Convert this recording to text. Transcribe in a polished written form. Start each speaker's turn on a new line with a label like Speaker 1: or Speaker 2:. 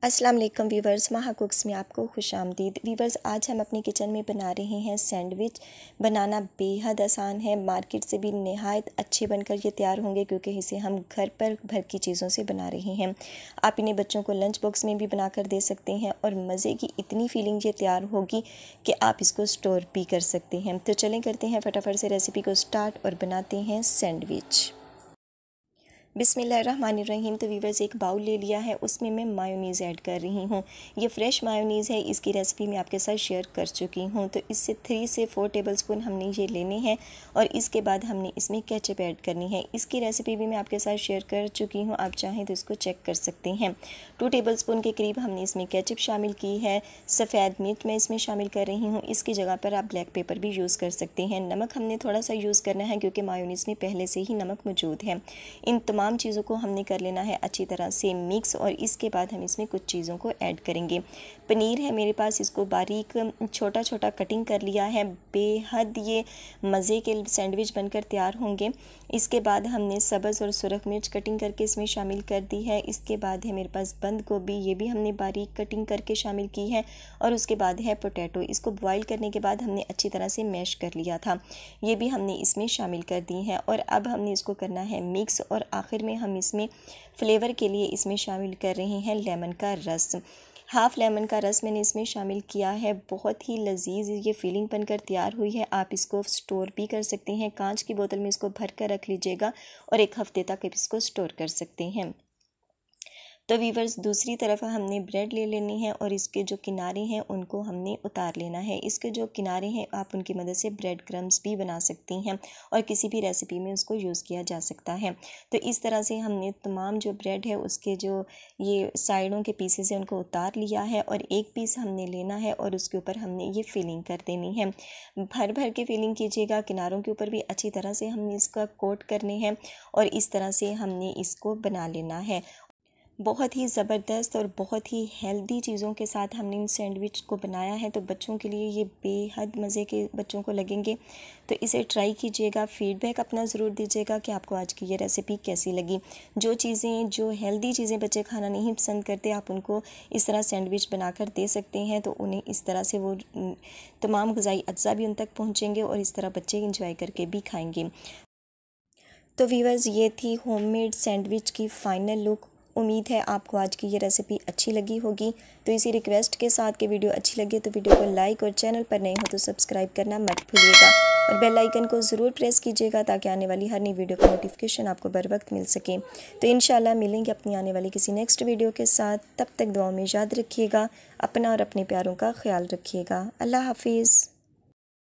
Speaker 1: अस्सलाम वालेकुम वीवर्स, माहा कुक्स में आपको खुशामदीद। वीवर्स, आज हम अपने किचन में बना रहे हैं सैंडविच। बनाना बेहद आसान है, मार्केट से भी नहायत अच्छे बनकर ये तैयार होंगे क्योंकि इसे हम घर की चीज़ों से बना रहे हैं। आप इन्हें बच्चों को लंच बॉक्स में भी बनाकर दे सकते हैं और मज़े की इतनी फीलिंग ये तैयार होगी कि आप इसको स्टोर भी कर सकते हैं। तो चलें करते हैं फटाफट से रेसिपी को स्टार्ट और बनाते हैं सैंडविच। बिस्मिल्लाहिर्रहमानिर्रहीम। तो वीवर्स, एक बाउल ले लिया है, उसमें मैं मायोनीज़ ऐड कर रही हूँ। ये फ्रेश मायोनीज़ है, इसकी रेसिपी मैं आपके साथ शेयर कर चुकी हूँ। तो इससे 3 से 4 टेबलस्पून हमने ये लेने हैं और इसके बाद हमने इसमें केचप ऐड करनी है। इसकी रेसिपी भी मैं आपके साथ शेयर कर चुकी हूँ, आप चाहें तो इसको चेक कर सकते हैं। 2 टेबलस्पून के करीब हमने इसमें केचप शामिल की है। सफ़ेद मिर्च मैं इसमें शामिल कर रही हूँ, इसकी जगह पर आप ब्लैक पेपर भी यूज़ कर सकते हैं। नमक हमने थोड़ा सा यूज़ करना है क्योंकि मायोनीज़ में पहले से ही नमक मौजूद है। इन तमाम चीज़ों को हमने कर लेना है अच्छी तरह से मिक्स और इसके बाद हम इसमें कुछ चीज़ों को ऐड करेंगे। पनीर है मेरे पास, इसको बारीक छोटा छोटा कटिंग कर लिया है। बेहद ये मज़े के सैंडविच बनकर तैयार होंगे। इसके बाद हमने सब्ज़ और सुरख मिर्च कटिंग करके इसमें शामिल कर दी है। इसके बाद है मेरे पास बंद गोभी, ये भी हमने बारीक कटिंग करके शामिल की है। और उसके बाद है पोटैटो, इसको बॉईल करने के बाद हमने अच्छी तरह से मैश कर लिया था, ये भी हमने इसमें शामिल कर दी है। और अब हमने इसको करना है मिक्स और आखिर में हम इसमें फ्लेवर के लिए इसमें शामिल कर रहे हैं लेमन का रस। हाफ़ लेमन का रस मैंने इसमें शामिल किया है। बहुत ही लजीज ये फीलिंग बनकर तैयार हुई है। आप इसको स्टोर भी कर सकते हैं, कांच की बोतल में इसको भर कर रख लीजिएगा और 1 हफ़्ते तक इसको स्टोर कर सकते हैं। तो वीवर्स, दूसरी तरफ हमने ब्रेड ले लेनी है और इसके जो किनारे हैं उनको हमने उतार लेना है। इसके जो किनारे हैं आप उनकी मदद से ब्रेड क्रम्स भी बना सकती हैं और किसी भी रेसिपी में उसको यूज़ किया जा सकता है। तो इस तरह से हमने तमाम जो ब्रेड है उसके जो ये साइडों के पीसेस हैं उनको उतार लिया है और एक पीस हमने लेना है और उसके ऊपर हमने ये फिलिंग कर देनी है। भर भर के फिलिंग कीजिएगा, किनारों के ऊपर भी अच्छी तरह से हमने इसका कोट करने हैं और इस तरह से हमने इसको बना लेना है। बहुत ही ज़बरदस्त और बहुत ही हेल्दी चीज़ों के साथ हमने इन सैंडविच को बनाया है, तो बच्चों के लिए ये बेहद मज़े के बच्चों को लगेंगे। तो इसे ट्राई कीजिएगा, फ़ीडबैक अपना ज़रूर दीजिएगा कि आपको आज की ये रेसिपी कैसी लगी। जो हेल्दी चीज़ें बच्चे खाना नहीं पसंद करते, आप उनको इस तरह सैंडविच बनाकर दे सकते हैं, तो उन्हें इस तरह से वो तमाम ग़िज़ाई अज्जा भी उन तक पहुँचेंगे और इस तरह बच्चे इंजॉय करके भी खाएँगे। तो वीवर्स, ये थी होममेड सैंडविच की फ़ाइनल लुक। उम्मीद है आपको आज की ये रेसिपी अच्छी लगी होगी। तो इसी रिक्वेस्ट के साथ कि वीडियो अच्छी लगे तो वीडियो को लाइक और चैनल पर नए हो तो सब्सक्राइब करना मत भूलिएगा और बेल आइकन को ज़रूर प्रेस कीजिएगा ताकि आने वाली हर नई वीडियो का नोटिफिकेशन आपको बर वक्त मिल सके। तो इंशाल्लाह मिलेंगे अपनी आने वाली किसी नेक्स्ट वीडियो के साथ। तब तक दुआओं में याद रखिएगा, अपना और अपने प्यारों का ख्याल रखिएगा। अल्लाह हाफिज़।